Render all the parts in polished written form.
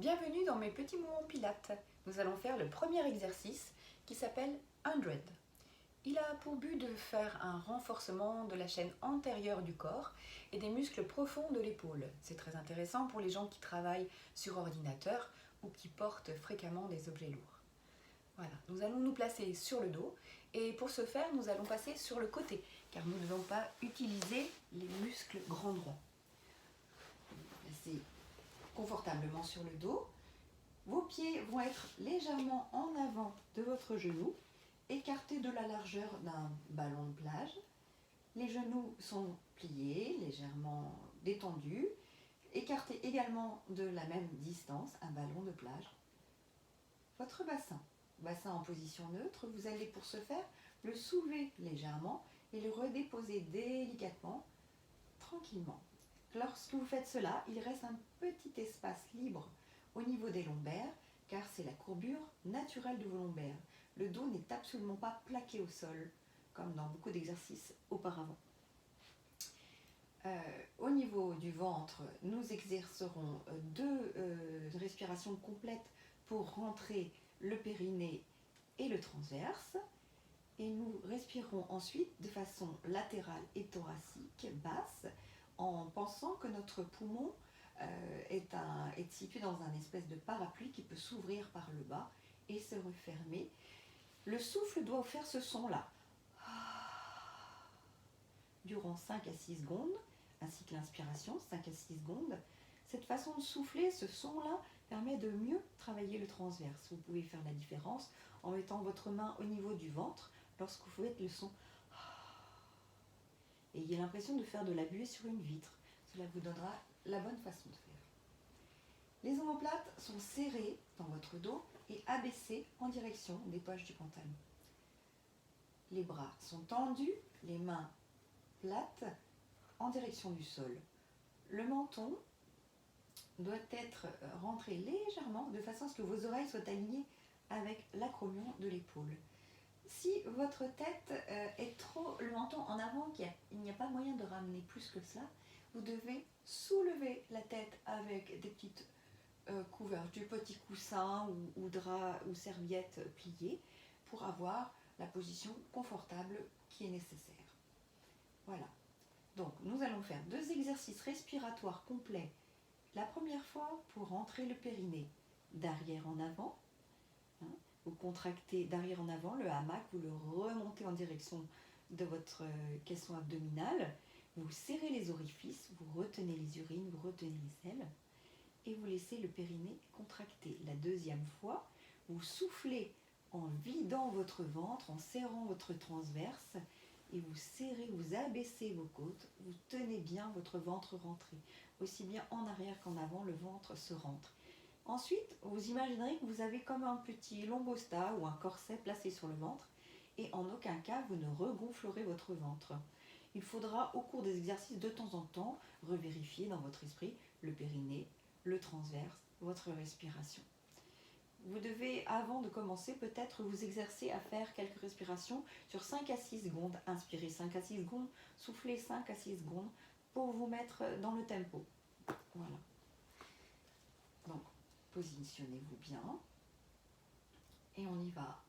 Bienvenue dans mes petits mouvements pilates. Nous allons faire le premier exercice qui s'appelle 100. Il a pour but de faire un renforcement de la chaîne antérieure du corps et des muscles profonds de l'épaule. C'est très intéressant pour les gens qui travaillent sur ordinateur ou qui portent fréquemment des objets lourds. Voilà, nous allons nous placer sur le dos et pour ce faire, nous allons passer sur le côté car nous ne devons pas utiliser les muscles grands droits. Placez confortablement sur le dos. Vos pieds vont être légèrement en avant de votre genou, écartés de la largeur d'un ballon de plage. Les genoux sont pliés, légèrement détendus, écartés également de la même distance, un ballon de plage. Votre bassin en position neutre, vous allez pour ce faire le soulever légèrement et le redéposer délicatement, tranquillement. Lorsque vous faites cela, il reste un petit espace libre au niveau des lombaires, car c'est la courbure naturelle de vos lombaires. Le dos n'est absolument pas plaqué au sol, comme dans beaucoup d'exercices auparavant. Au niveau du ventre, nous exercerons deux respirations complètes pour rentrer le périnée et le transverse. Et nous respirons ensuite de façon latérale et thoracique, basse, en pensant que notre poumon est situé dans un espèce de parapluie qui peut s'ouvrir par le bas et se refermer. Le souffle doit faire ce son-là, durant 5 à 6 secondes, ainsi que l'inspiration, 5 à 6 secondes. Cette façon de souffler, ce son-là, permet de mieux travailler le transverse. Vous pouvez faire la différence en mettant votre main au niveau du ventre lorsque vous faites le son. Ayez l'impression de faire de la buée sur une vitre. Cela vous donnera la bonne façon de faire. Les omoplates sont serrées dans votre dos et abaissées en direction des poches du pantalon. Les bras sont tendus, les mains plates en direction du sol. Le menton doit être rentré légèrement de façon à ce que vos oreilles soient alignées avec l'acromion de l'épaule. Si votre tête est trop le menton en avant, il n'y a pas moyen de ramener plus que cela, vous devez soulever la tête avec des petites couvertures, petits coussins ou draps ou serviettes pliées pour avoir la position confortable qui est nécessaire. Voilà. Donc nous allons faire 2 exercices respiratoires complets. La première fois pour rentrer le périnée d'arrière en avant. Vous contractez d'arrière en avant le hamac, vous le remontez en direction de votre caisson abdominale, vous serrez les orifices, vous retenez les urines, vous retenez les selles et vous laissez le périnée contracter. La deuxième fois, vous soufflez en vidant votre ventre, en serrant votre transverse et vous serrez, vous abaissez vos côtes, vous tenez bien votre ventre rentré. Aussi bien en arrière qu'en avant, le ventre se rentre. Ensuite, vous imaginerez que vous avez comme un petit lombosta ou un corset placé sur le ventre et en aucun cas vous ne regonflerez votre ventre. Il faudra au cours des exercices de temps en temps revérifier dans votre esprit le périnée, le transverse, votre respiration. Vous devez, avant de commencer, peut-être vous exercer à faire quelques respirations sur 5 à 6 secondes. Inspirez 5 à 6 secondes, soufflez 5 à 6 secondes pour vous mettre dans le tempo. Voilà. Donc, positionnez-vous bien et on y va.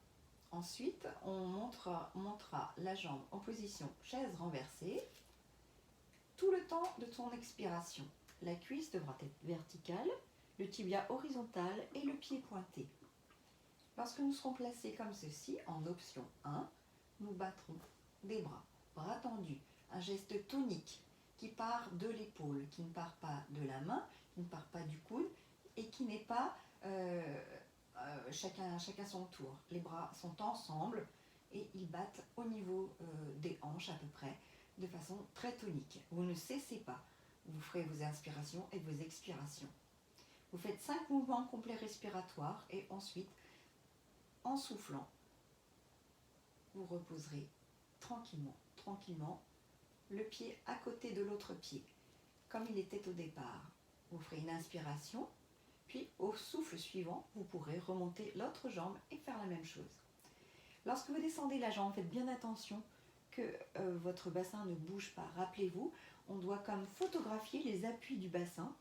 Ensuite, on montera la jambe en position chaise renversée tout le temps de son expiration. La cuisse devra être verticale, le tibia horizontal et le pied pointé. Lorsque nous serons placés comme ceci, en option 1, nous battrons des bras tendus, un geste tonique qui part de l'épaule, qui ne part pas de la main, qui ne part pas du coude, et qui n'est pas chacun son tour. Les bras sont ensemble et ils battent au niveau des hanches à peu près, de façon très tonique. Vous ne cessez pas. Vous ferez vos inspirations et vos expirations. Vous faites 5 mouvements complets respiratoires et ensuite, en soufflant, vous reposerez tranquillement, le pied à côté de l'autre pied, comme il était au départ. Vous ferez une inspiration. Puis au souffle suivant, vous pourrez remonter l'autre jambe et faire la même chose. Lorsque vous descendez la jambe, faites bien attention que votre bassin ne bouge pas. Rappelez-vous, on doit comme photographier les appuis du bassin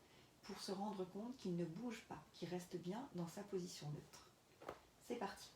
pour se rendre compte qu'il ne bouge pas, qu'il reste bien dans sa position neutre. C'est parti.